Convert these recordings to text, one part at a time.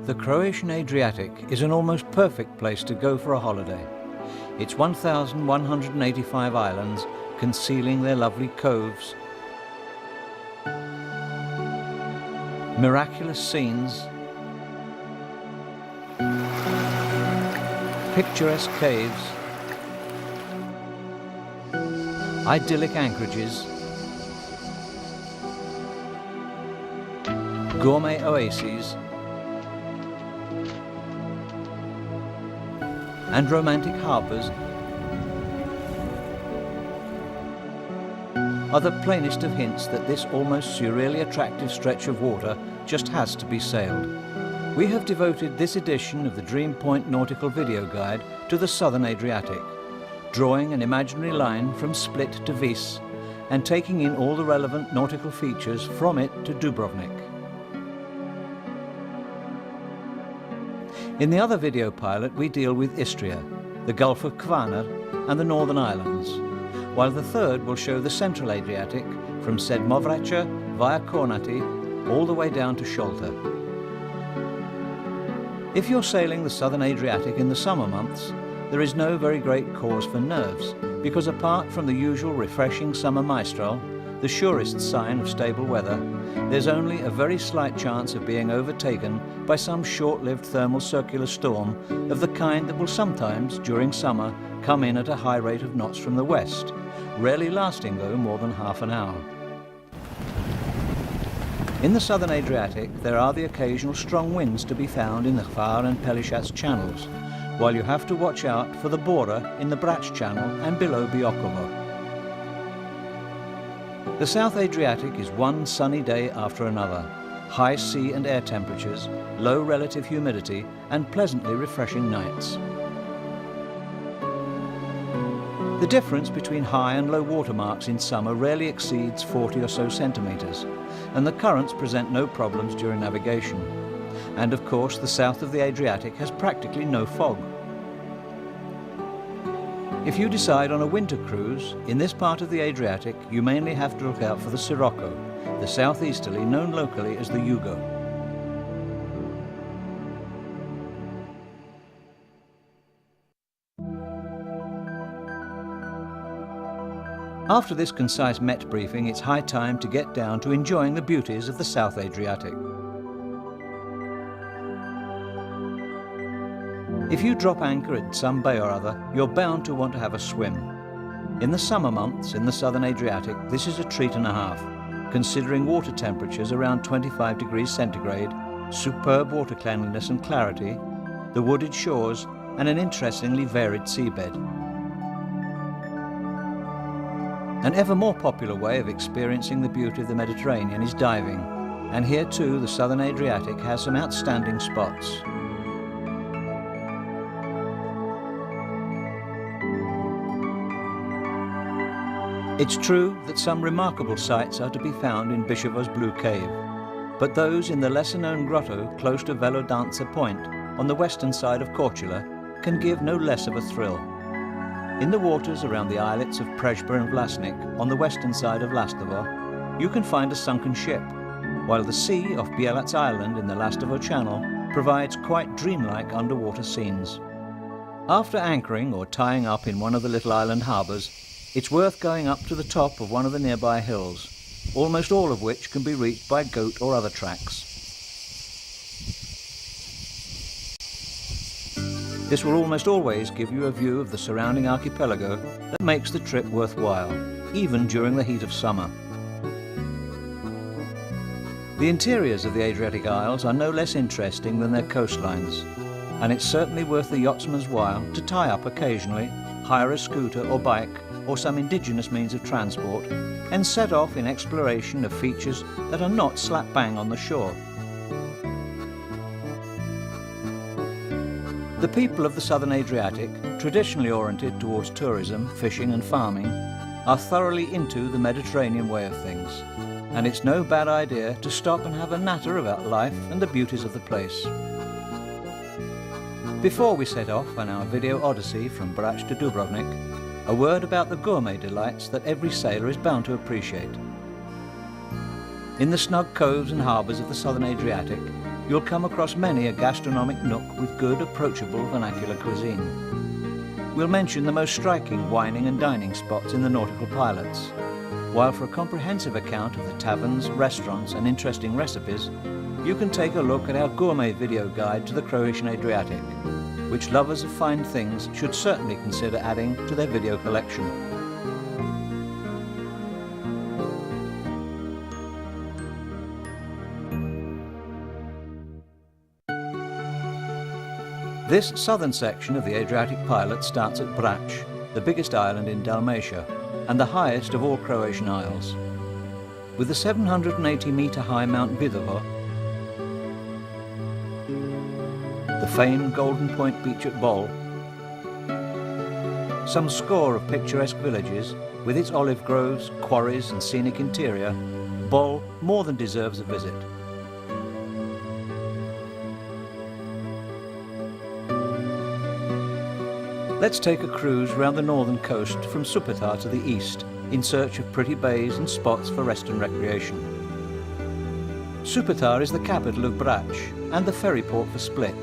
The Croatian Adriatic is an almost perfect place to go for a holiday. Its 1,185 islands concealing their lovely coves, miraculous scenes, picturesque caves, idyllic anchorages, gourmet oases, and romantic harbours are the plainest of hints that this almost surreally attractive stretch of water just has to be sailed. We have devoted this edition of the Dream Point Nautical Video Guide to the Southern Adriatic, drawing an imaginary line from Split to Vis and taking in all the relevant nautical features from it to Dubrovnik. In the other video pilot we deal with Istria, the Gulf of Kvarner and the Northern Islands, while the third will show the Central Adriatic from Sedmovraca via Kornati all the way down to Sholta. If you're sailing the Southern Adriatic in the summer months, there is no very great cause for nerves, because apart from the usual refreshing summer maestral, the surest sign of stable weather, there's only a very slight chance of being overtaken by some short-lived thermal circular storm of the kind that will sometimes, during summer, come in at a high rate of knots from the west, rarely lasting though more than half an hour. In the Southern Adriatic there are the occasional strong winds to be found in the Hvar and Pelicats channels, while you have to watch out for the Bora in the Brač channel and below Biokovo. The South Adriatic is one sunny day after another, high sea and air temperatures, low relative humidity and pleasantly refreshing nights. The difference between high and low water marks in summer rarely exceeds 40 or so centimetres, and the currents present no problems during navigation. And of course the south of the Adriatic has practically no fog. If you decide on a winter cruise, in this part of the Adriatic you mainly have to look out for the Sirocco, the southeasterly known locally as the Yugo. After this concise Met briefing, it's high time to get down to enjoying the beauties of the South Adriatic. If you drop anchor at some bay or other, you're bound to want to have a swim. In the summer months in the Southern Adriatic, this is a treat and a half, considering water temperatures around 25 degrees centigrade, superb water cleanliness and clarity, the wooded shores, and an interestingly varied seabed. An ever more popular way of experiencing the beauty of the Mediterranean is diving, and here too the Southern Adriatic has some outstanding spots. It's true that some remarkable sights are to be found in Bishevo's Blue Cave, but those in the lesser-known grotto close to Velodanza Point on the western side of Korčula can give no less of a thrill. In the waters around the islets of Prešpa and Vlasnik on the western side of Lastovo, you can find a sunken ship, while the sea off Bjelac Island in the Lastovo Channel provides quite dreamlike underwater scenes. After anchoring or tying up in one of the little island harbours, it's worth going up to the top of one of the nearby hills, almost all of which can be reached by goat or other tracks. This will almost always give you a view of the surrounding archipelago that makes the trip worthwhile, even during the heat of summer. The interiors of the Adriatic Isles are no less interesting than their coastlines, and it's certainly worth the yachtsman's while to tie up occasionally, hire a scooter or bike or some indigenous means of transport, and set off in exploration of features that are not slap bang on the shore. The people of the Southern Adriatic, traditionally oriented towards tourism, fishing and farming, are thoroughly into the Mediterranean way of things, and it's no bad idea to stop and have a natter about life and the beauties of the place. Before we set off on our video odyssey from Brač to Dubrovnik, a word about the gourmet delights that every sailor is bound to appreciate. In the snug coves and harbours of the Southern Adriatic, you'll come across many a gastronomic nook with good, approachable vernacular cuisine. We'll mention the most striking wining and dining spots in the nautical pilots, while for a comprehensive account of the taverns, restaurants and interesting recipes, you can take a look at our gourmet video guide to the Croatian Adriatic, which lovers of fine things should certainly consider adding to their video collection. This southern section of the Adriatic pilot starts at Brač, the biggest island in Dalmatia, and the highest of all Croatian isles. With the 780-metre high Mount Vidovo, the famed Golden Point beach at Bol, some score of picturesque villages with its olive groves, quarries and scenic interior, Bol more than deserves a visit. Let's take a cruise round the northern coast from Supetar to the east in search of pretty bays and spots for rest and recreation. Supetar is the capital of Brač and the ferry port for Split.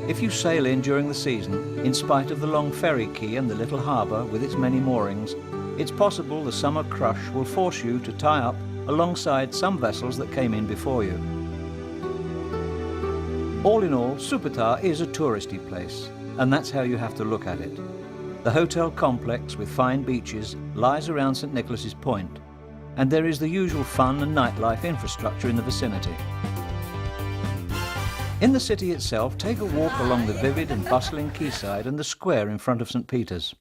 If you sail in during the season, in spite of the long ferry quay and the little harbour with its many moorings, it's possible the summer crush will force you to tie up alongside some vessels that came in before you. All in all, Supetar is a touristy place, and that's how you have to look at it. The hotel complex with fine beaches lies around St. Nicholas's Point, and there is the usual fun and nightlife infrastructure in the vicinity. In the city itself, take a walk along the vivid and bustling quayside and the square in front of St. Peter's.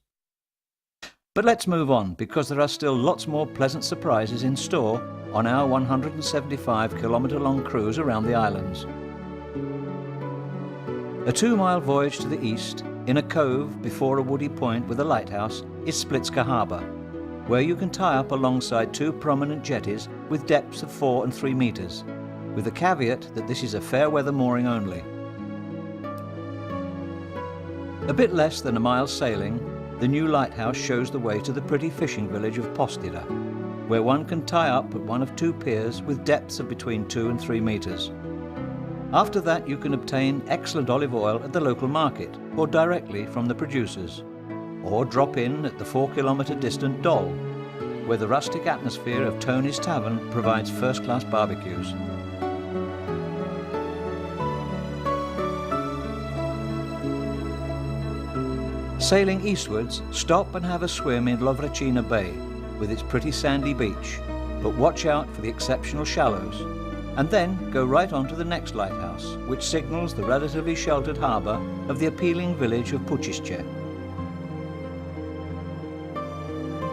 But let's move on, because there are still lots more pleasant surprises in store on our 175-kilometre-long cruise around the islands. A 2-mile voyage to the east, in a cove before a woody point with a lighthouse, is Splitska Harbour, where you can tie up alongside 2 prominent jetties with depths of 4 and 3 metres, with the caveat that this is a fair weather mooring only. A bit less than a mile's sailing, the new lighthouse shows the way to the pretty fishing village of Postira, where one can tie up at one of 2 piers with depths of between 2 and 3 metres. After that, you can obtain excellent olive oil at the local market or directly from the producers, or drop in at the 4-kilometre distant Dol, where the rustic atmosphere of Tony's Tavern provides first-class barbecues. Sailing eastwards, stop and have a swim in Lovrečina Bay with its pretty sandy beach, but watch out for the exceptional shallows, and then go right on to the next lighthouse, which signals the relatively sheltered harbour of the appealing village of Pučišće.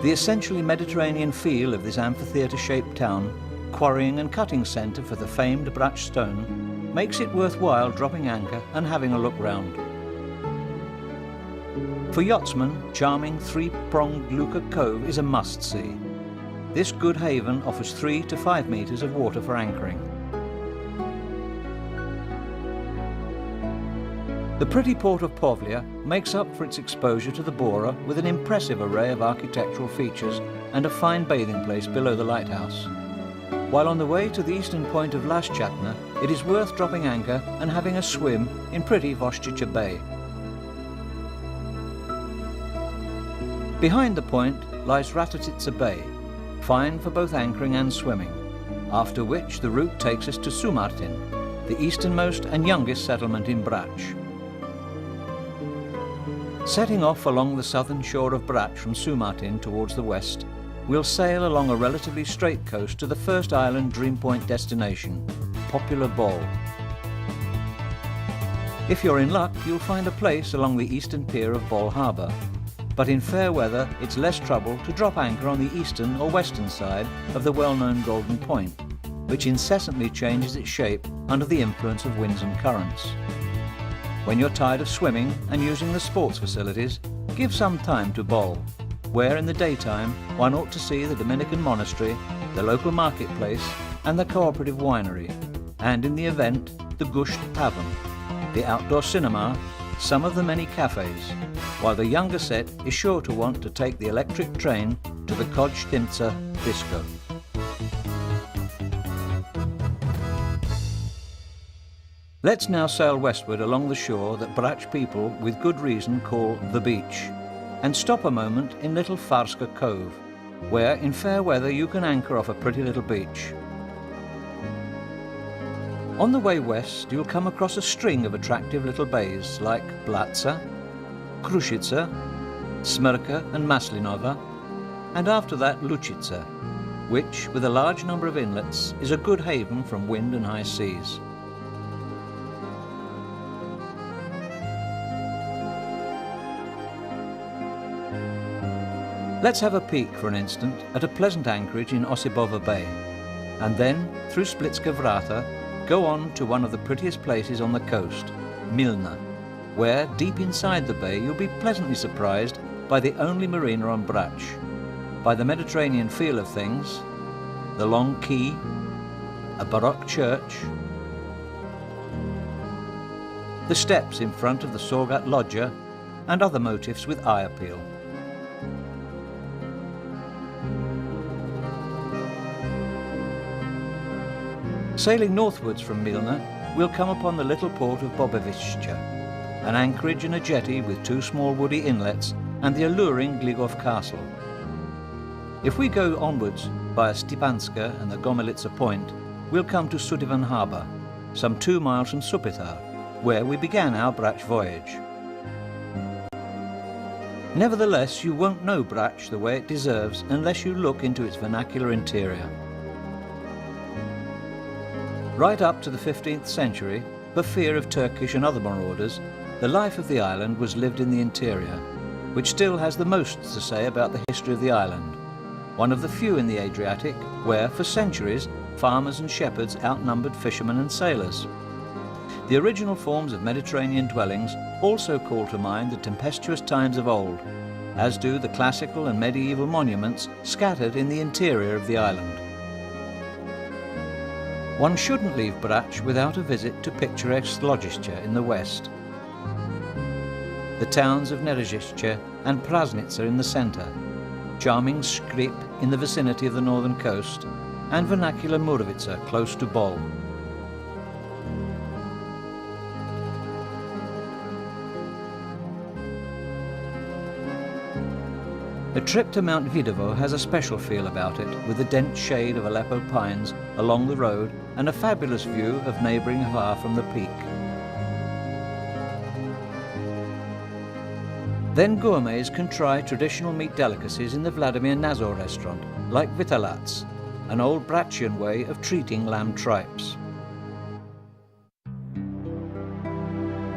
The essentially Mediterranean feel of this amphitheatre-shaped town, quarrying and cutting centre for the famed Brač stone, makes it worthwhile dropping anchor and having a look round. For yachtsmen, charming 3-pronged Luka Cove is a must-see. This good haven offers 3 to 5 metres of water for anchoring. The pretty port of Povlja makes up for its exposure to the Bora with an impressive array of architectural features and a fine bathing place below the lighthouse. While on the way to the eastern point of Laščatna, it is worth dropping anchor and having a swim in pretty Voščića Bay. Behind the point lies Ratovčica Bay, fine for both anchoring and swimming, after which the route takes us to Šumartin, the easternmost and youngest settlement in Brač. Setting off along the southern shore of Brač from Šumartin towards the west, we'll sail along a relatively straight coast to the first island dream point destination, popular Bol. If you're in luck, you'll find a place along the eastern pier of Bol Harbour, but in fair weather it's less trouble to drop anchor on the eastern or western side of the well-known Golden Point, which incessantly changes its shape under the influence of winds and currents. When you're tired of swimming and using the sports facilities, give some time to Bol, where in the daytime one ought to see the Dominican monastery, the local marketplace and the cooperative winery, and in the event, the Gusht Tavern, the outdoor cinema, some of the many cafes, while the younger set is sure to want to take the electric train to the Kodštinca disco. Let's now sail westward along the shore that Brač people with good reason call the beach, and stop a moment in Little Farska Cove, where in fair weather you can anchor off a pretty little beach. On the way west you'll come across a string of attractive little bays like Blatza, Krušica, Smirka and Maslinova, and after that Lučica, which, with a large number of inlets, is a good haven from wind and high seas. Let's have a peek for an instant at a pleasant anchorage in Osibova Bay, and then, through Splitska Vrata, go on to one of the prettiest places on the coast, Milna, where, deep inside the bay, you'll be pleasantly surprised by the only marina on Brač, by the Mediterranean feel of things, the long quay, a Baroque church, the steps in front of the Sorgat Loggia, and other motifs with eye appeal. Sailing northwards from Milna, we'll come upon the little port of Bobovišća, an anchorage and a jetty with two small woody inlets and the alluring Gligov Castle. If we go onwards via Stipanska and the Gomelica Point, we'll come to Sudivan Harbour, some 2 miles from Supetar, where we began our Brač voyage. Nevertheless, you won't know Brač the way it deserves unless you look into its vernacular interior. Right up to the 15th century, for fear of Turkish and other marauders, the life of the island was lived in the interior, which still has the most to say about the history of the island, one of the few in the Adriatic where, for centuries, farmers and shepherds outnumbered fishermen and sailors. The original forms of Mediterranean dwellings also call to mind the tempestuous times of old, as do the classical and medieval monuments scattered in the interior of the island. One shouldn't leave Brač without a visit to picturesque Lodžišća in the west, the towns of Nerežišće and Prasnica in the centre, charming Škrip in the vicinity of the northern coast, and vernacular Murvica close to Bol. A trip to Mount Videvo has a special feel about it, with the dense shade of Aleppo pines along the road and a fabulous view of neighbouring Hvar from the peak. Then gourmets can try traditional meat delicacies in the Vladimir Nazor restaurant, like Vitalac, an old Bračian way of treating lamb tripes.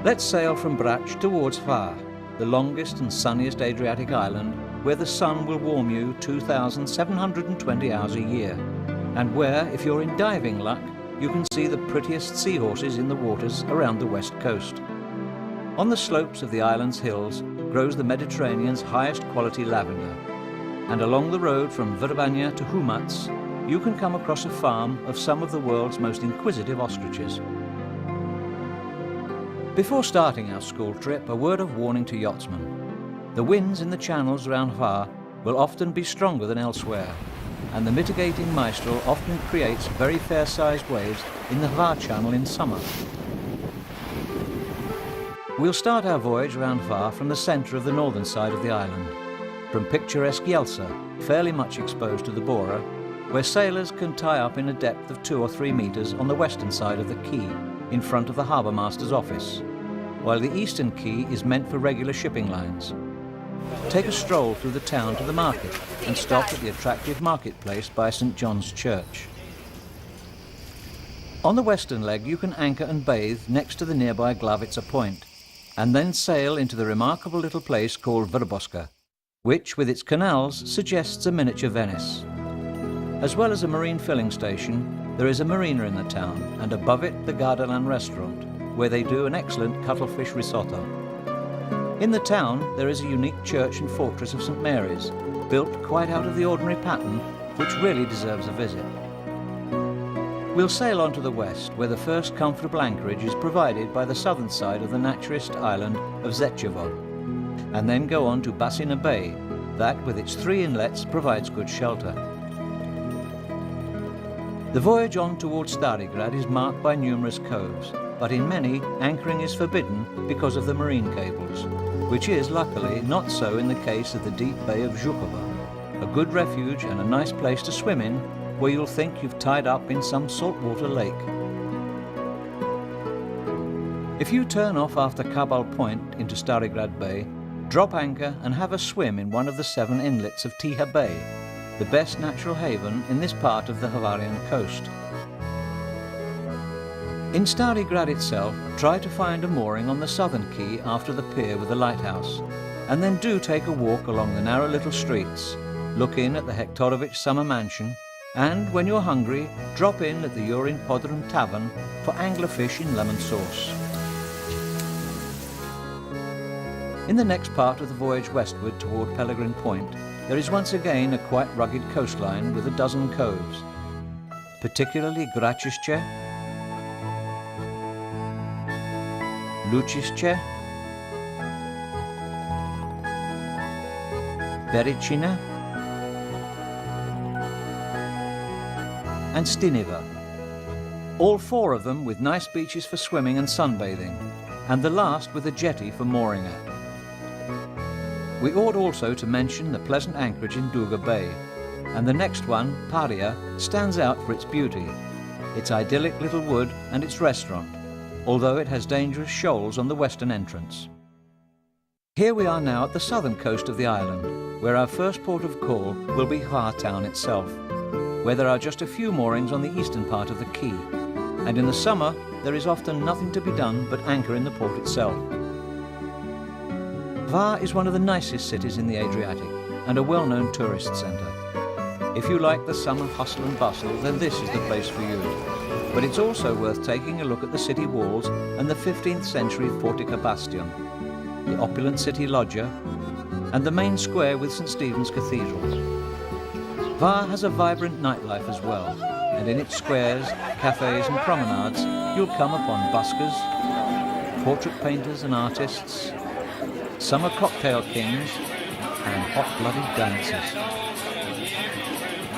Let's sail from Brač towards Hvar, the longest and sunniest Adriatic island, where the sun will warm you 2,720 hours a year, and where, if you're in diving luck, you can see the prettiest seahorses in the waters around the west coast. On the slopes of the island's hills grows the Mediterranean's highest quality lavender, and along the road from Vrbanja to Humac, you can come across a farm of some of the world's most inquisitive ostriches. Before starting our school trip, a word of warning to yachtsmen. The winds in the channels around Hvar will often be stronger than elsewhere, and the mitigating maestral often creates very fair-sized waves in the Hvar channel in summer. We'll start our voyage around Hvar from the centre of the northern side of the island, from picturesque Jelsa, fairly much exposed to the Bora, where sailors can tie up in a depth of 2 or 3 metres on the western side of the quay, in front of the harbour master's office, while the eastern quay is meant for regular shipping lines. Take a stroll through the town to the market and stop at the attractive marketplace by St. John's Church. On the western leg you can anchor and bathe next to the nearby Glavica Point, and then sail into the remarkable little place called Vrboska, which, with its canals, suggests a miniature Venice. As well as a marine filling station, there is a marina in the town, and above it the Gardaland restaurant, where they do an excellent cuttlefish risotto. In the town there is a unique church and fortress of St. Mary's, built quite out of the ordinary pattern, which really deserves a visit. We'll sail on to the west, where the first comfortable anchorage is provided by the southern side of the naturist island of Zečevo, and then go on to Basina Bay, that with its 3 inlets provides good shelter. The voyage on towards Starigrad is marked by numerous coves, but in many, anchoring is forbidden because of the marine cables, which is luckily not so in the case of the deep bay of Žukova, a good refuge and a nice place to swim in, where you'll think you've tied up in some saltwater lake. If you turn off after Kabul Point into Starigrad Bay, drop anchor and have a swim in one of the 7 inlets of Tiha Bay, the best natural haven in this part of the Hungarian coast. In Starigrad itself, try to find a mooring on the southern quay after the pier with the lighthouse, and then do take a walk along the narrow little streets, look in at the Hektorovich summer mansion, and when you're hungry, drop in at the Urin Podrum Tavern for anglerfish in lemon sauce. In the next part of the voyage westward toward Pellegrin Point, there is once again a quite rugged coastline with a dozen coves, particularly Gracisce, Lucisce, Bericina, and Stiniva, all 4 of them with nice beaches for swimming and sunbathing, and the last with a jetty for mooring at. We ought also to mention the pleasant anchorage in Duga Bay, and the next one, Paria, stands out for its beauty, its idyllic little wood and its restaurant, although it has dangerous shoals on the western entrance. Here we are now at the southern coast of the island, where our first port of call will be Hvar town itself, where there are just a few moorings on the eastern part of the quay, and in the summer there is often nothing to be done but anchor in the port itself. Hvar is one of the nicest cities in the Adriatic and a well-known tourist centre. If you like the summer hustle and bustle, then this is the place for you. But it's also worth taking a look at the city walls and the 15th century Fortica Bastion, the opulent city loggia, and the main square with St. Stephen's Cathedral. Hvar has a vibrant nightlife as well, and in its squares, cafes and promenades, you'll come upon buskers, portrait painters and artists, summer cocktail kings, and hot-blooded dancers.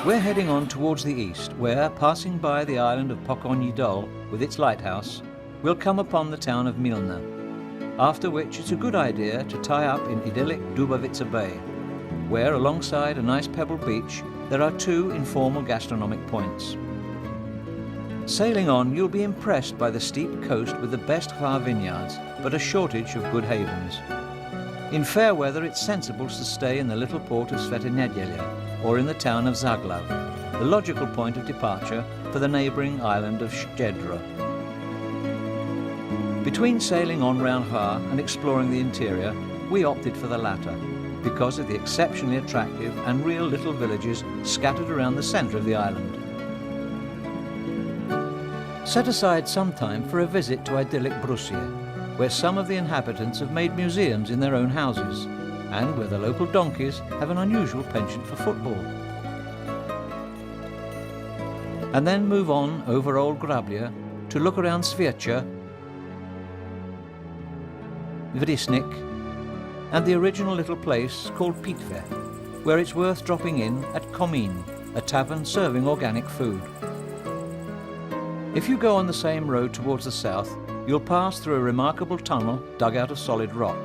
We're heading on towards the east, where, passing by the island of Pokony Dol with its lighthouse, we'll come upon the town of Milna, after which it's a good idea to tie up in idyllic Dubovica Bay, where, alongside a nice pebble beach, there are 2 informal gastronomic points. Sailing on, you'll be impressed by the steep coast with the best Hvar vineyards, but a shortage of good havens. In fair weather, it's sensible to stay in the little port of Sveta Nedelya, or in the town of Zaglav, the logical point of departure for the neighbouring island of Shchedra. Between sailing on round Hvar and exploring the interior, we opted for the latter, because of the exceptionally attractive and real little villages scattered around the centre of the island. Set aside some time for a visit to idyllic Brucia, where some of the inhabitants have made museums in their own houses, and where the local donkeys have an unusual penchant for football. And then move on over Old Grablia to look around Sviatcha, Vrisnik, and the original little place called Pitve, where it's worth dropping in at Komin, a tavern serving organic food. If you go on the same road towards the south, you'll pass through a remarkable tunnel dug out of solid rock,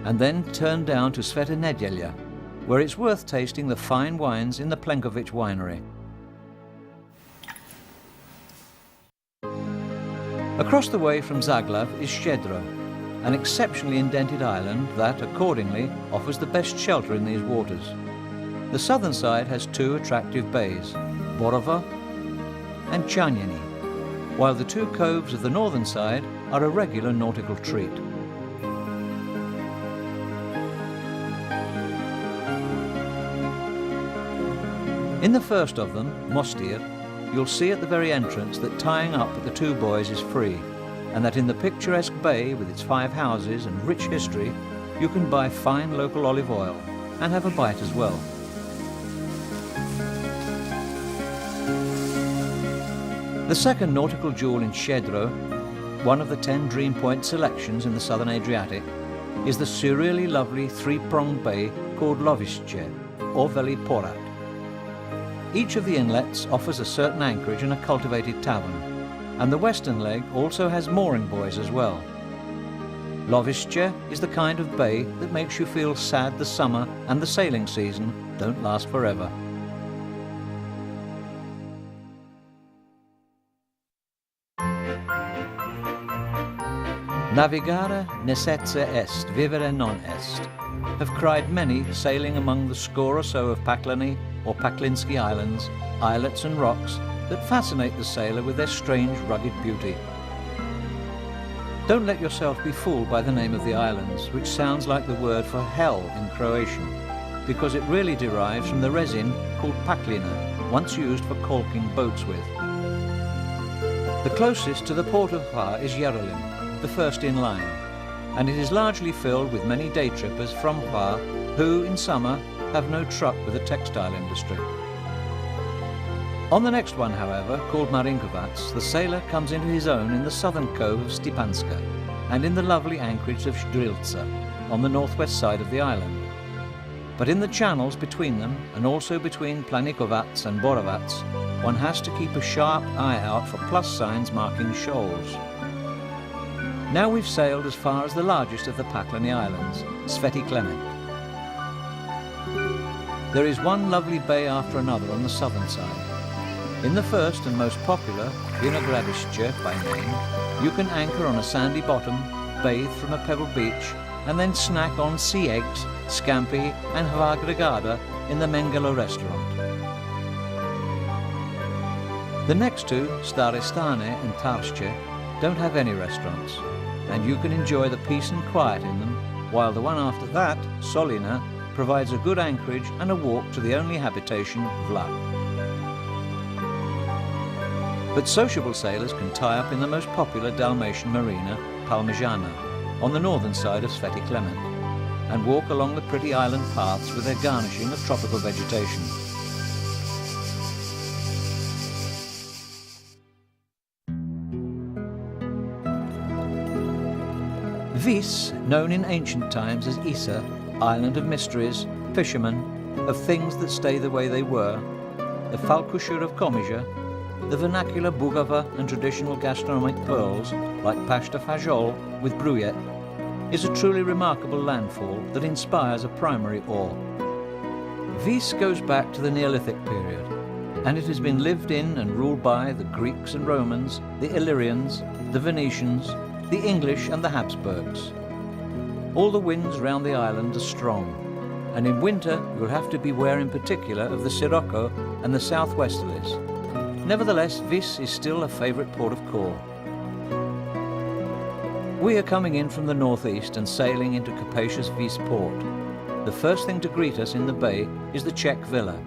and then turn down to Sveta Nedelya, where it's worth tasting the fine wines in the Plenković winery. Across the way from Zaglav is Shchedra, an exceptionally indented island that, accordingly, offers the best shelter in these waters. The southern side has 2 attractive bays, Borova and Chanyani, while the 2 coves of the northern side are a regular nautical treat. In the first of them, Mostir, you'll see at the very entrance that tying up at the 2 buoys is free, and that in the picturesque bay with its 5 houses and rich history, you can buy fine local olive oil and have a bite as well. The second nautical jewel in Shchedra, one of the 10 Dream Point selections in the southern Adriatic, is the surreally lovely 3-pronged bay called Lovišće, or Veli Porat. Each of the inlets offers a certain anchorage and a cultivated tavern, and the western leg also has mooring buoys as well. Lovišće is the kind of bay that makes you feel sad the summer and the sailing season don't last forever. Navigare necesse est, vivere non est, have cried many sailing among the score or so of Paklany or Paklinski islands, islets and rocks that fascinate the sailor with their strange rugged beauty. Don't let yourself be fooled by the name of the islands, which sounds like the word for hell in Croatian, because it really derives from the resin called paklina, once used for caulking boats with. The closest to the port of Hvar is Jerelim, the first in line, and it is largely filled with many day trippers from Hvar who, in summer, have no truck with the textile industry. On the next one, however, called Marinkovac, the sailor comes into his own in the southern cove of Stipanska and in the lovely anchorage of Štrilca on the northwest side of the island. But in the channels between them, and also between Planikovac and Borovac, one has to keep a sharp eye out for plus signs marking shoals. Now we've sailed as far as the largest of the Paklany Islands, Sveti Clement. There is one lovely bay after another on the southern side. In the first and most popular, Vinogradišće by name, you can anchor on a sandy bottom, bathe from a pebble beach, and then snack on sea eggs, scampi and Hvar Grigada in the Mengele restaurant. The next two, Stare Stane and Taršće, don't have any restaurants, and you can enjoy the peace and quiet in them, while the one after that, Solina, provides a good anchorage and a walk to the only habitation, Vlad. But sociable sailors can tie up in the most popular Dalmatian marina, Palmijana, on the northern side of Sveti Clement, and walk along the pretty island paths with their garnishing of tropical vegetation. Vis, known in ancient times as Isa, island of mysteries, fishermen, of things that stay the way they were, the Falkushur of Komija, the vernacular Bugava and traditional gastronomic pearls like pasta fajol with bruyette, is a truly remarkable landfall that inspires a primary awe. Vis goes back to the Neolithic period, and it has been lived in and ruled by the Greeks and Romans, the Illyrians, the Venetians, the English and the Habsburgs. All the winds round the island are strong, and in winter you'll have to beware in particular of the Sirocco and the southwesterlies. Nevertheless, Vis is still a favourite port of call. We are coming in from the northeast and sailing into capacious Vis port. The first thing to greet us in the bay is the Czech villa,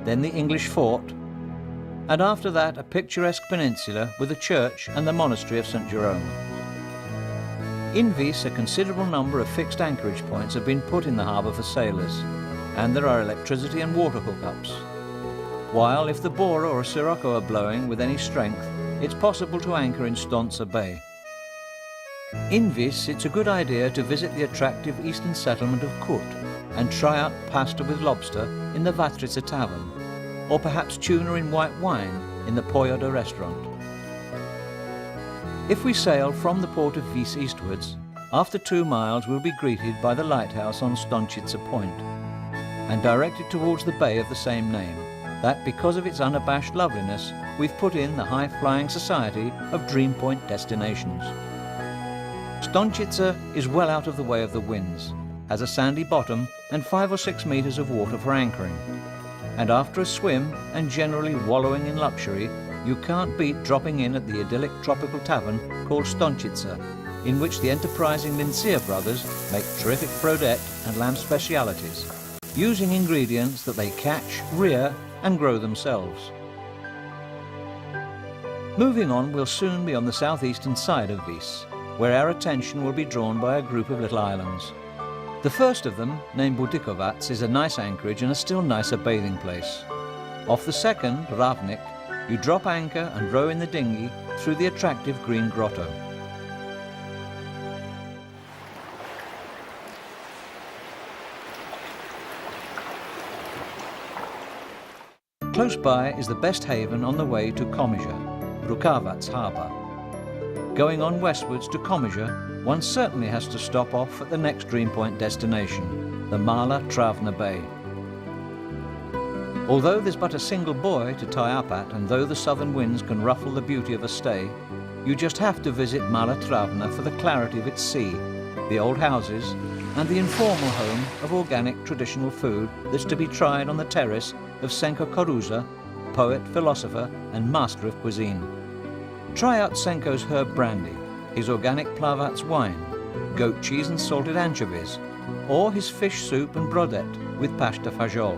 then the English fort, and after that a picturesque peninsula with a church and the monastery of St. Jerome. In Vis, a considerable number of fixed anchorage points have been put in the harbour for sailors, and there are electricity and water hookups. While if the Bora or Sirocco are blowing with any strength, it's possible to anchor in Stonca Bay. In Vis, it's a good idea to visit the attractive eastern settlement of Kut and try out pasta with lobster in the Vatrica Tavern, or perhaps tuna in white wine in the Pojoda restaurant. If we sail from the port of Vis eastwards, after 2 miles we'll be greeted by the lighthouse on Stončica Point, and directed towards the bay of the same name, that because of its unabashed loveliness, we've put in the high-flying society of Dream Point destinations. Stončica is well out of the way of the winds, has a sandy bottom and 5 or 6 meters of water for anchoring, and after a swim and generally wallowing in luxury, you can't beat dropping in at the idyllic tropical tavern called Stončica, in which the enterprising Lincia brothers make terrific brodette and lamb specialities, using ingredients that they catch, rear and grow themselves. Moving on, we'll soon be on the southeastern side of Vis, where our attention will be drawn by a group of little islands. The first of them, named Budikovac, is a nice anchorage and a still nicer bathing place. Off the second, Ravnik, you drop anchor and row in the dinghy through the attractive green grotto. Close by is the best haven on the way to Komija, Rukavats harbour. Going on westwards to Komiža, one certainly has to stop off at the next Dream Point destination, the Mala Travna Bay. Although there's but a single buoy to tie up at, and though the southern winds can ruffle the beauty of a stay, you just have to visit Mala Travna for the clarity of its sea, the old houses, and the informal home of organic traditional food that's to be tried on the terrace of Senko Koruza, poet, philosopher, and master of cuisine. Try out Senko's herb brandy, his organic Plavats wine, goat cheese and salted anchovies, or his fish soup and brodet with pasta fajol.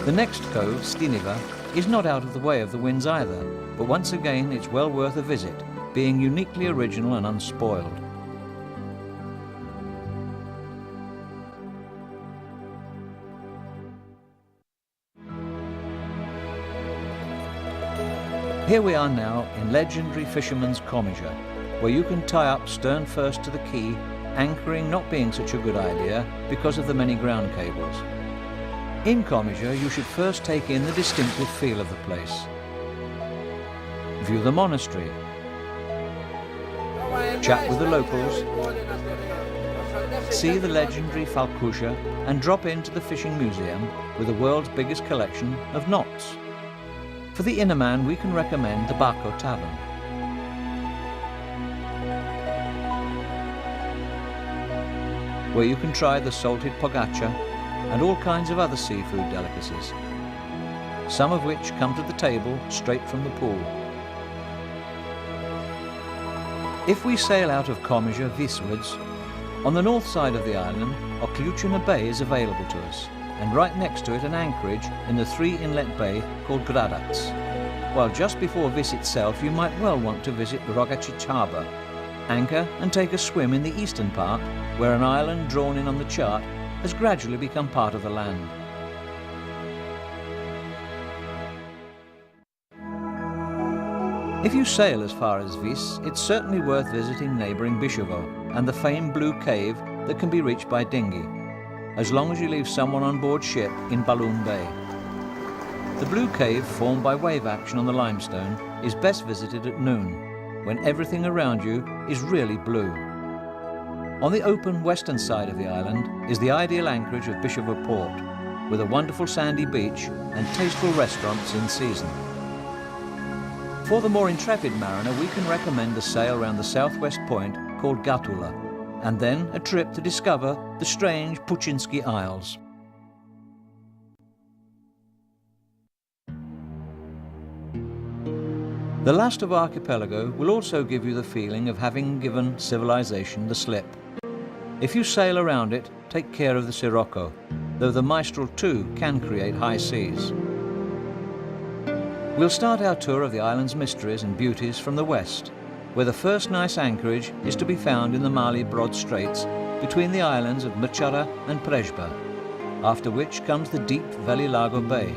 The next cove, Stiniva, is not out of the way of the winds either, but once again it's well worth a visit, being uniquely original and unspoiled. Here we are now in legendary fisherman's Komiža, where you can tie up stern first to the quay, anchoring not being such a good idea because of the many ground cables. In Komiža, you should first take in the distinctive feel of the place. View the monastery, chat with the locals, see the legendary Falkusha, and drop into the fishing museum with the world's biggest collection of knots. For the inner man, we can recommend the Bako Tavern. Where you can try the salted pogača and all kinds of other seafood delicacies, some of which come to the table straight from the pool. If we sail out of Komiža westwards, on the north side of the island, Oključina Bay is available to us, and right next to it an anchorage in the three-inlet bay called Gradac. While just before Vis itself, you might well want to visit Rogačić harbour, anchor and take a swim in the eastern part, where an island drawn in on the chart has gradually become part of the land. If you sail as far as Vis, it's certainly worth visiting neighbouring Biševo and the famed Blue Cave that can be reached by dinghy, as long as you leave someone on board ship in Balloon Bay. The Blue Cave, formed by wave action on the limestone, is best visited at noon, when everything around you is really blue. On the open western side of the island is the ideal anchorage of Biševo Port, with a wonderful sandy beach and tasteful restaurants in season. For the more intrepid mariner, we can recommend a sail around the southwest point called Gatula, and then a trip to discover the strange Pučinski Isles. The Lastovo archipelago will also give you the feeling of having given civilization the slip. If you sail around it, take care of the Sirocco, though the Mistral too can create high seas. We'll start our tour of the island's mysteries and beauties from the west, where the first nice anchorage is to be found in the Mali Broad Straits between the islands of Mrčara and Prešba, after which comes the deep Velilago Bay,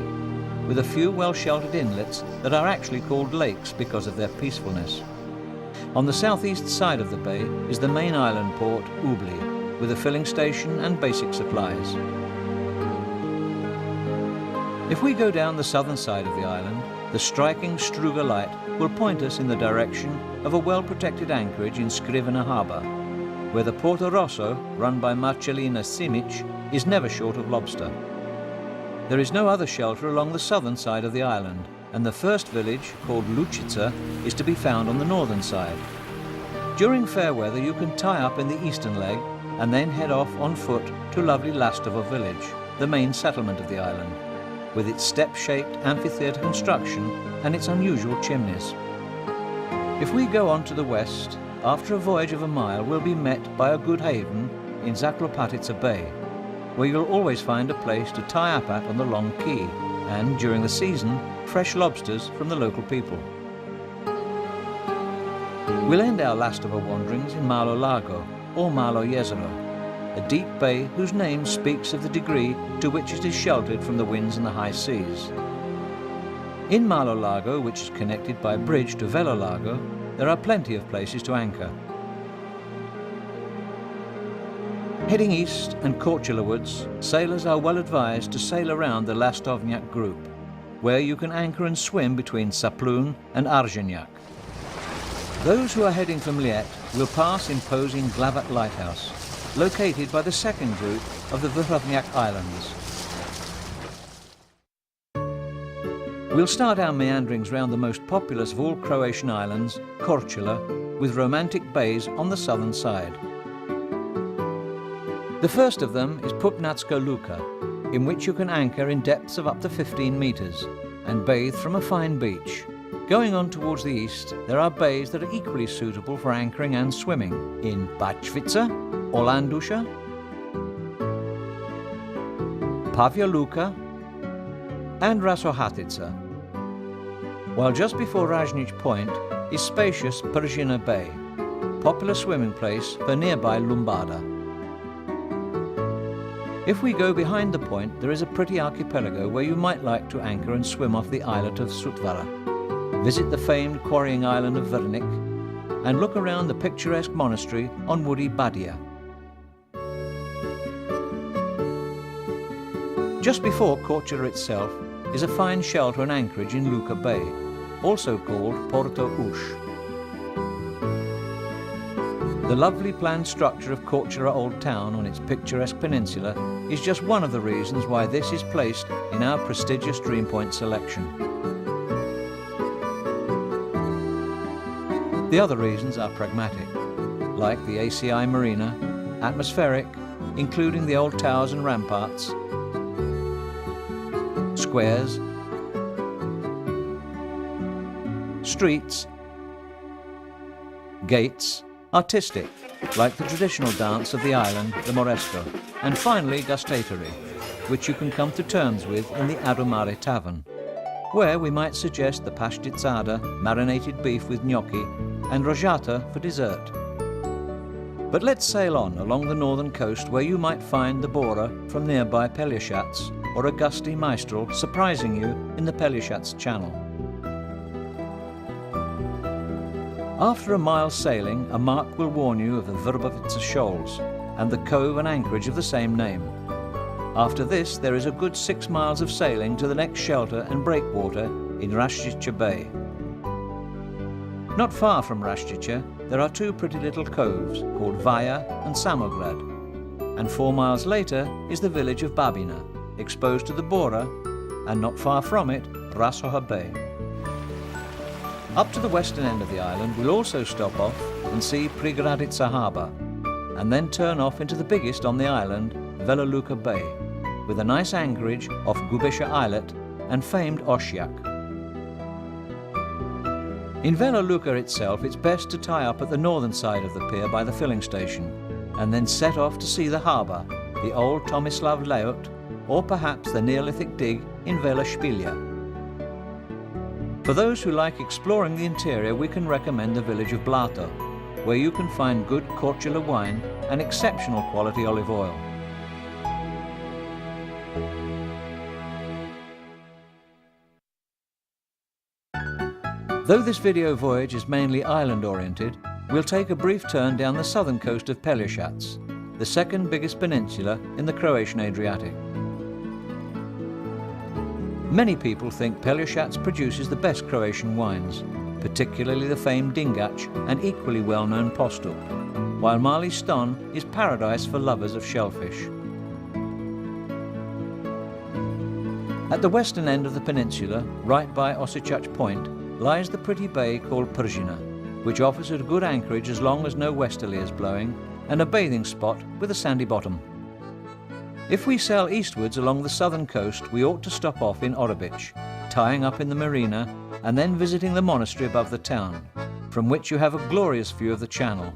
with a few well-sheltered inlets that are actually called lakes because of their peacefulness. On the southeast side of the bay is the main island port, Ubli, with a filling station and basic supplies. If we go down the southern side of the island, the striking Struga light will point us in the direction of a well-protected anchorage in Skrivena harbour, where the Porto Rosso, run by Marcelina Simic, is never short of lobster. There is no other shelter along the southern side of the island, and the first village, called Lučica, is to be found on the northern side. During fair weather, you can tie up in the eastern leg and then head off on foot to lovely Lastovo village, the main settlement of the island, with its step-shaped amphitheatre construction and its unusual chimneys. If we go on to the west, after a voyage of a mile, we'll be met by a good haven in Zaklopatica Bay, where you'll always find a place to tie up at on the long quay, and during the season, fresh lobsters from the local people. We'll end our Lastovo wanderings in Malo Lago, or Malo Jezero, a deep bay whose name speaks of the degree to which it is sheltered from the winds and the high seas. In Malo Lago, which is connected by bridge to Velo Lago, there are plenty of places to anchor. Heading east and Korčulawards, sailors are well advised to sail around the Lastovnjak group, where you can anchor and swim between Saploun and Adriatic. Those who are heading from Liet will pass imposing Glavat Lighthouse, located by the second group of the Vrhovnjak Islands. We'll start our meanderings round the most populous of all Croatian islands, Korčula, with romantic bays on the southern side. The first of them is Pupnatska Luka, in which you can anchor in depths of up to 15 metres and bathe from a fine beach. Going on towards the east, there are bays that are equally suitable for anchoring and swimming in Bačvica, Olandusha, Pavia Luka and Rasohatica, while just before Rajnic Point is spacious Pržina Bay, popular swimming place for nearby Lumbada. If we go behind the point, there is a pretty archipelago where you might like to anchor and swim off the islet of Sutvara, visit the famed quarrying island of Vrnik, and look around the picturesque monastery on woody Badia. Just before Korčula itself is a fine shelter and anchorage in Luka Bay, also called Porto Ush. The lovely planned structure of Korčula Old Town on its picturesque peninsula is just one of the reasons why this is placed in our prestigious Dream Point selection. The other reasons are pragmatic, like the ACI Marina, atmospheric, including the old towers and ramparts, squares, streets, gates, artistic, like the traditional dance of the island, the Moresco, and finally gustatory, which you can come to terms with in the Adumare Tavern, where we might suggest the pashtitsada, marinated beef with gnocchi, and rojata for dessert. But let's sail on along the northern coast where you might find the Bora from nearby Pelješac or a gusty Mistral surprising you in the Pelješac Channel. After a mile's sailing, a mark will warn you of the Vrbovica Shoals and the cove and anchorage of the same name. After this, there is a good 6 miles of sailing to the next shelter and breakwater in Raščica Bay. Not far from Raščica, there are 2 pretty little coves called Vaja and Samograd, and 4 miles later is the village of Babina, exposed to the Bora, and not far from it, Rasoha Bay. Up to the western end of the island, we'll also stop off and see Prigradica Harbour, and then turn off into the biggest on the island, Vela Luka Bay, with a nice anchorage off Gubeša Islet and famed Osijek. In Vela Luka itself, it's best to tie up at the northern side of the pier by the filling station, and then set off to see the harbour, the old Tomislav layout, or perhaps the Neolithic dig in Vela Špilja. For those who like exploring the interior, we can recommend the village of Blato, where you can find good Korčula wine and exceptional quality olive oil. Though this video voyage is mainly island-oriented, we'll take a brief turn down the southern coast of Pelješac, the second biggest peninsula in the Croatian Adriatic. Many people think Pelješac produces the best Croatian wines, particularly the famed Dingač and equally well-known Postul, while Mali Ston is paradise for lovers of shellfish. At the western end of the peninsula, right by Osijek Point, lies the pretty bay called Pržina, which offers a good anchorage as long as no westerly is blowing, and a bathing spot with a sandy bottom. If we sail eastwards along the southern coast, we ought to stop off in Orebić, tying up in the marina, and then visiting the monastery above the town, from which you have a glorious view of the channel.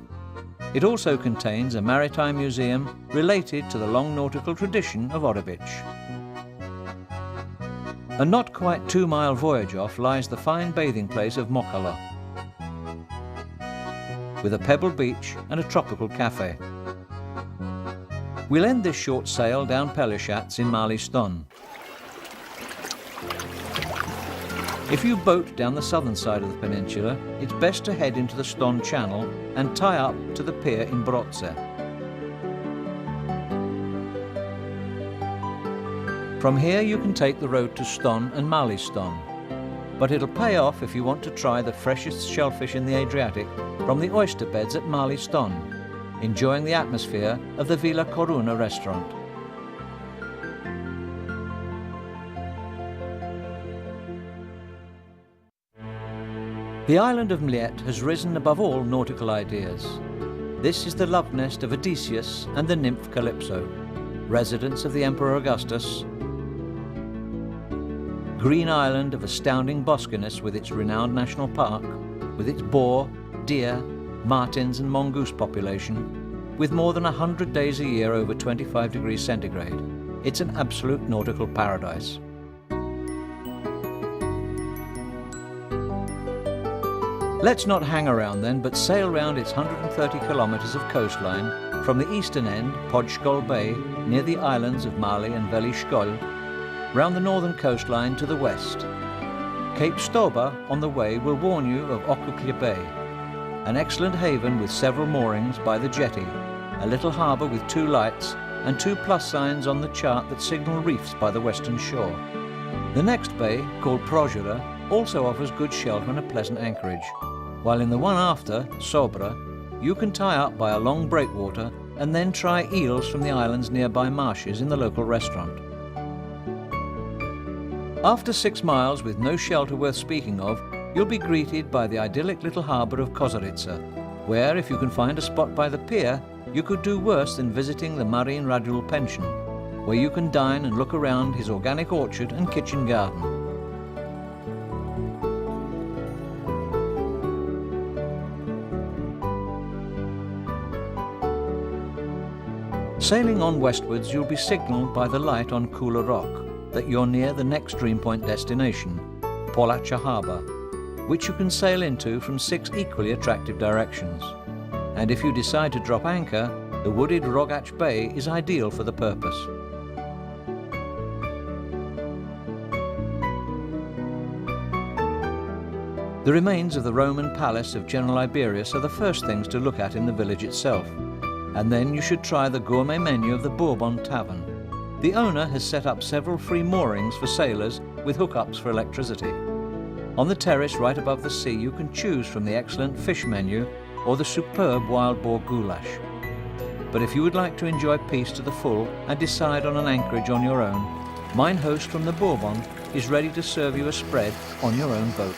It also contains a maritime museum related to the long nautical tradition of Orebić. A not quite 2-mile voyage off lies the fine bathing place of Mokala, with a pebble beach and a tropical cafe. We'll end this short sail down Pelješac in Mali Ston. If you boat down the southern side of the peninsula, it's best to head into the Ston Channel and tie up to the pier in Brotze. From here you can take the road to Ston and Mali-Ston, but it'll pay off if you want to try the freshest shellfish in the Adriatic from the oyster beds at Mali-Ston, enjoying the atmosphere of the Villa Coruna restaurant. The island of Mliet has risen above all nautical ideas. This is the love nest of Odysseus and the nymph Calypso, residence of the Emperor Augustus, green island of astounding boskiness with its renowned national park, with its boar, deer, martins and mongoose population, with more than 100 days a year over 25 degrees centigrade. It's an absolute nautical paradise. Let's not hang around then, but sail round its 130 kilometres of coastline from the eastern end, Podskol Bay, near the islands of Mali and Velishkol, round the northern coastline to the west. Cape Stoba on the way will warn you of Okuklia Bay, an excellent haven with several moorings by the jetty, a little harbour with 2 lights and 2 plus signs on the chart that signal reefs by the western shore. The next bay, called Prozhera, also offers good shelter and a pleasant anchorage, while in the one after, Sobra, you can tie up by a long breakwater and then try eels from the island's nearby marshes in the local restaurant. After 6 miles with no shelter worth speaking of, you'll be greeted by the idyllic little harbour of Kozarica, where if you can find a spot by the pier, you could do worse than visiting the Marin Radul pension, where you can dine and look around his organic orchard and kitchen garden. Sailing on westwards, you'll be signalled by the light on Kula Rock that you're near the next Dream Point destination, Polacha Harbour, which you can sail into from 6 equally attractive directions. And if you decide to drop anchor, the wooded Rogach Bay is ideal for the purpose. The remains of the Roman palace of General Iberius are the first things to look at in the village itself, and then you should try the gourmet menu of the Bourbon Tavern. The owner has set up several free moorings for sailors with hookups for electricity. On the terrace right above the sea you can choose from the excellent fish menu or the superb wild boar goulash. But if you would like to enjoy peace to the full and decide on an anchorage on your own, mine host from the Bourbon is ready to serve you a spread on your own boat.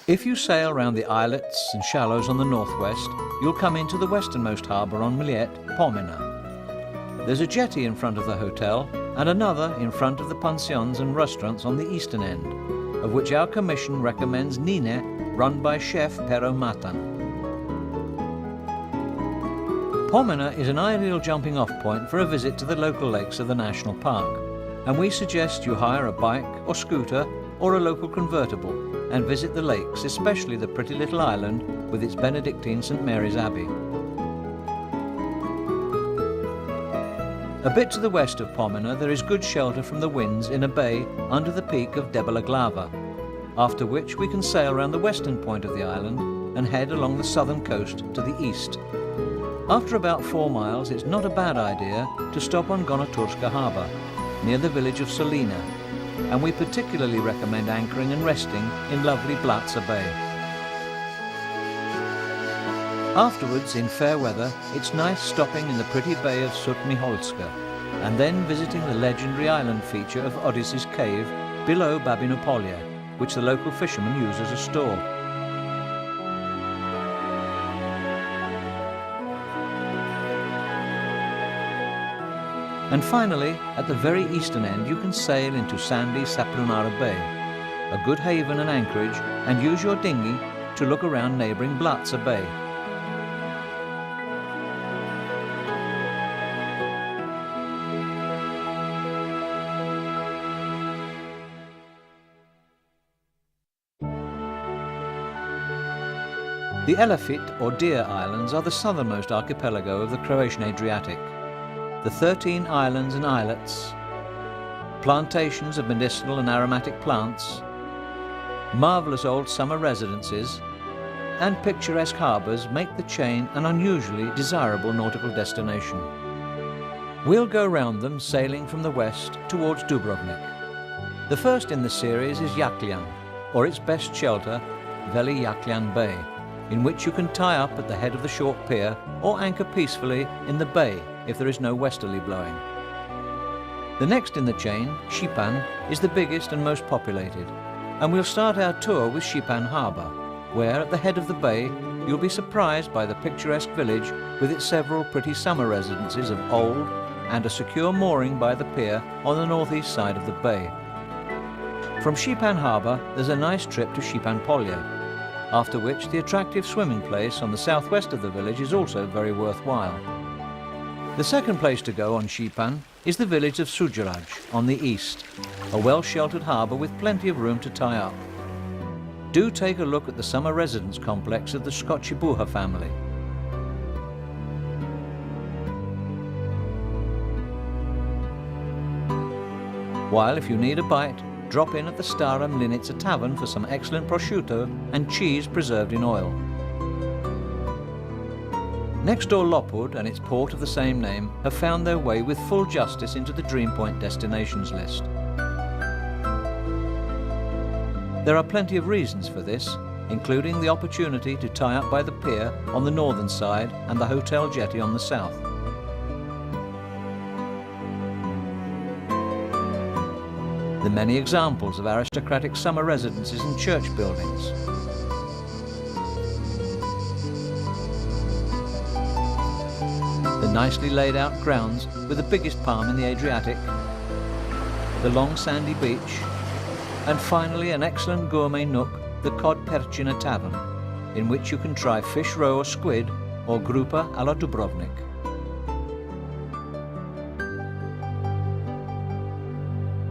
If you sail round the islets and shallows on the northwest, you'll come into the westernmost harbour on Mliet, Pomina. There's a jetty in front of the hotel and another in front of the pensions and restaurants on the eastern end, of which our commission recommends Nine, run by chef Pero Matan. Pomina is an ideal jumping off point for a visit to the local lakes of the national park, and we suggest you hire a bike or scooter or a local convertible and visit the lakes, especially the pretty little island with its Benedictine St. Mary's Abbey. A bit to the west of Pomina there is good shelter from the winds in a bay under the peak of Debelaglava, after which we can sail round the western point of the island and head along the southern coast to the east. After about 4 miles it's not a bad idea to stop on Gonoturska harbour, near the village of Solina, and we particularly recommend anchoring and resting in lovely Blatza Bay. Afterwards, in fair weather, it's nice stopping in the pretty bay of Sutmiholska, and then visiting the legendary island feature of Odysseus' Cave below Babinopolia, which the local fishermen use as a store. And finally, at the very eastern end, you can sail into sandy Saplunara Bay, a good haven and anchorage, and use your dinghy to look around neighbouring Blatza Bay. The Elefit or Deer Islands are the southernmost archipelago of the Croatian Adriatic. The 13 islands and islets, plantations of medicinal and aromatic plants, marvellous old summer residences, and picturesque harbours make the chain an unusually desirable nautical destination. We'll go round them sailing from the west towards Dubrovnik. The first in the series is Jaklian, or its best shelter, Veli Jaklian Bay, in which you can tie up at the head of the short pier or anchor peacefully in the bay if there is no westerly blowing. The next in the chain, Šipan, is the biggest and most populated, and we'll start our tour with Šipan Harbour, where at the head of the bay you'll be surprised by the picturesque village with its several pretty summer residences of old and a secure mooring by the pier on the northeast side of the bay. From Šipan Harbour there's a nice trip to Šipan Polje, after which the attractive swimming place on the southwest of the village is also very worthwhile. The second place to go on Šipan is the village of Suđerac on the east, a well-sheltered harbour with plenty of room to tie up. Do take a look at the summer residence complex of the Skocibuha family. While if you need a bite, drop in at the Stara Mlinica tavern for some excellent prosciutto and cheese preserved in oil. Next door Lopud and its port of the same name have found their way with full justice into the Dream Point destinations list. There are plenty of reasons for this, including the opportunity to tie up by the pier on the northern side and the hotel jetty on the south. The many examples of aristocratic summer residences and church buildings. The nicely laid out grounds with the biggest palm in the Adriatic, the long sandy beach, and finally an excellent gourmet nook, the Cod Percina Tavern, in which you can try fish roe or squid or grupa alla Dubrovnik.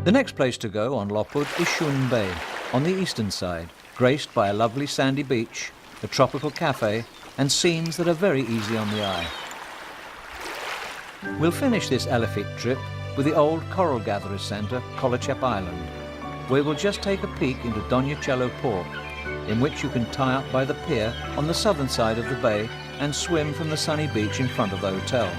The next place to go on Lopud is Shun Bay, on the eastern side, graced by a lovely sandy beach, a tropical cafe, and scenes that are very easy on the eye. We'll finish this Elefit trip with the old coral gatherers centre, Kolocep Island, where we'll just take a peek into Donjucello Port, in which you can tie up by the pier on the southern side of the bay and swim from the sunny beach in front of the hotel.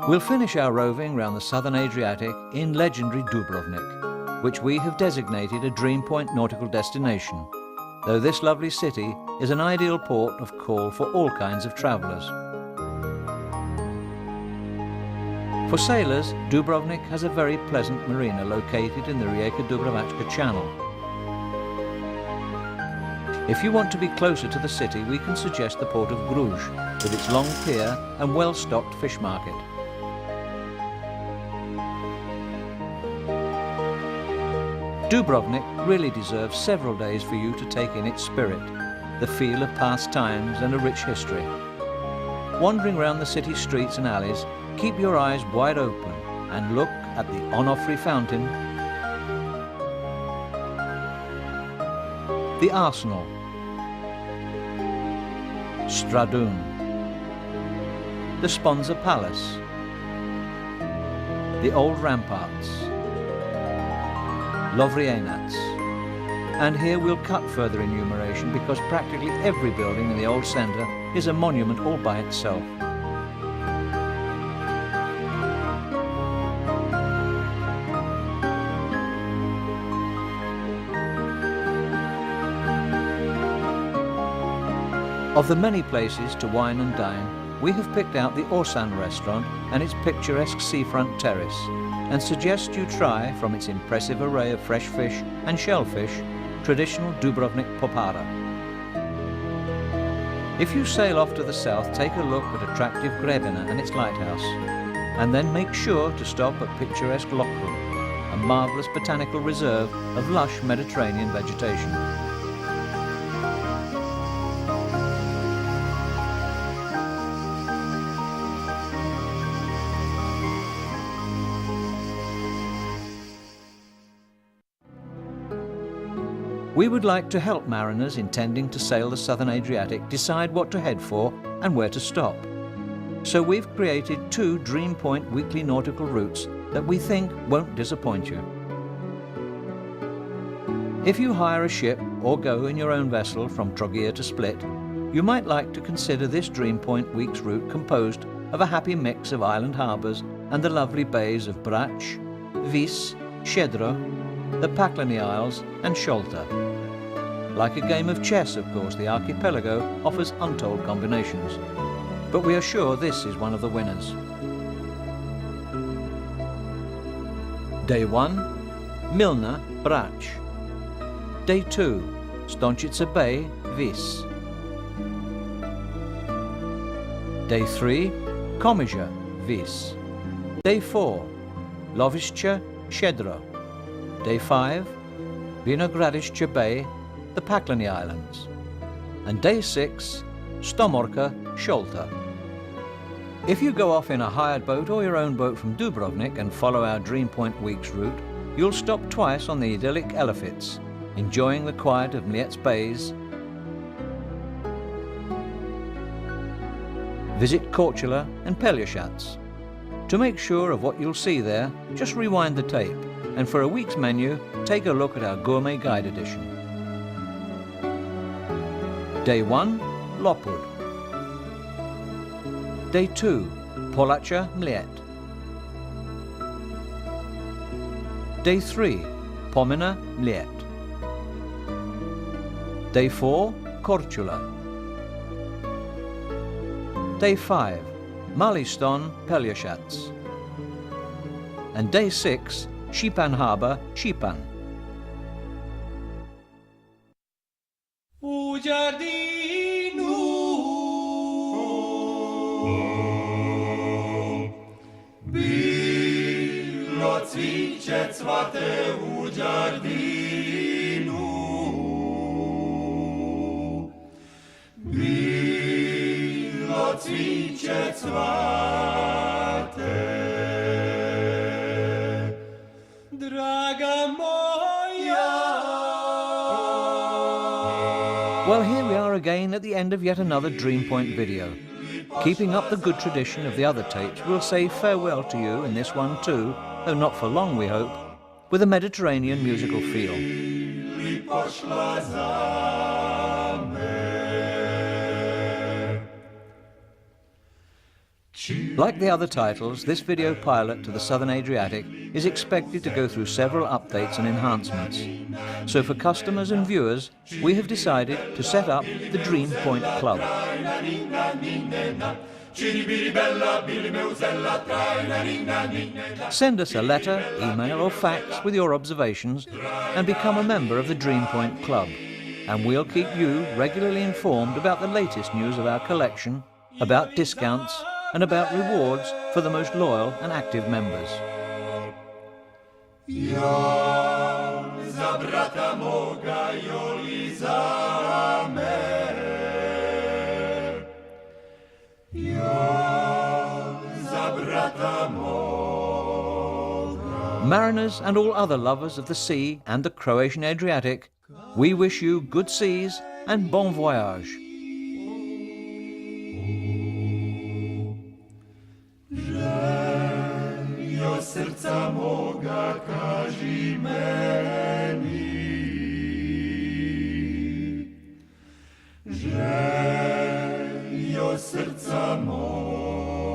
We'll finish our roving round the southern Adriatic in legendary Dubrovnik, which we have designated a Dream Point nautical destination, though this lovely city is an ideal port of call for all kinds of travellers. For sailors, Dubrovnik has a very pleasant marina located in the Rijeka Dubrovačka Channel. If you want to be closer to the city, we can suggest the port of Gruž, with its long pier and well-stocked fish market. Dubrovnik really deserves several days for you to take in its spirit, the feel of past times and a rich history. Wandering around the city streets and alleys, keep your eyes wide open and look at the Onofre Fountain, the Arsenal, Stradun, the Sponza Palace, the old ramparts, Lovrijenac. And here we'll cut further enumeration because practically every building in the old centre is a monument all by itself. Of the many places to wine and dine, we have picked out the Orsan restaurant and its picturesque seafront terrace, and suggest you try, from its impressive array of fresh fish and shellfish, traditional Dubrovnik popara. If you sail off to the south, take a look at attractive Grebina and its lighthouse, and then make sure to stop at picturesque Lokrum, a marvellous botanical reserve of lush Mediterranean vegetation. We would like to help mariners intending to sail the southern Adriatic decide what to head for and where to stop. So we've created 2 Dream Point weekly nautical routes that we think won't disappoint you. If you hire a ship or go in your own vessel from Troguer to Split, you might like to consider this Dream Point Week's route composed of a happy mix of island harbours and the lovely bays of Brač, Vis, Štědro, the Paklany Isles and Šolta. Like a game of chess, of course, the archipelago offers untold combinations. But we are sure this is one of the winners. Day 1, Milna, Brač. Day 2, Stončica Bay, Vis. Day 3, Komiža, Vis. Day 4, Lovišće, Štědro. Day 5, Vinohradišće Bay, the Paklany Islands. And Day 6, Stomorka, Šolta. If you go off in a hired boat or your own boat from Dubrovnik and follow our Dream Point Week's route, you'll stop twice on the idyllic Elefits, enjoying the quiet of Mliet's bays, visit Korčula and Pelješac. To make sure of what you'll see there, just rewind the tape, and for a week's menu, take a look at our Gourmet Guide edition. Day 1, Lopud. Day 2, Polača, Mliet. Day 3, Pomina, Mliet. Day 4, Korčula. Day 5, Maliston, Pelješac. And Day 6, Šipan Harbour, Šipan. U giardino bilo cviće cvate u giardinu, bilo cviće cvate, draga moja. Well, here we are again at the end of yet another Dream Point video. Keeping up the good tradition of the other tapes, we'll say farewell to you in this one too, though not for long we hope, with a Mediterranean musical feel. Like the other titles, this video pilot to the Southern Adriatic is expected to go through several updates and enhancements. So for customers and viewers, we have decided to set up the Dream Point Club. Send us a letter, email or fax with your observations and become a member of the Dream Point Club. And we'll keep you regularly informed about the latest news of our collection, about discounts, and about rewards for the most loyal and active members. Mariners and all other lovers of the sea and the Croatian Adriatic, we wish you good seas and bon voyage. Srca moga kaži meni, željo srca moga.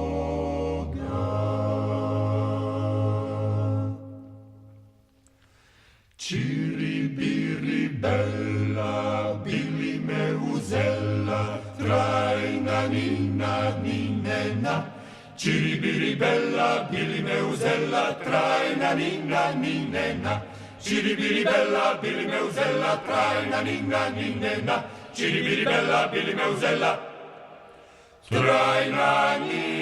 Čiri biri bella, bili me uzela, trajna nina ninena. Ciribiri bella, bili me uzela, trajna nina ninena. Ciribiri bella, bili me uzela, trajna nina ninena. Ciribiri bella, bili me uzela, trajna nina.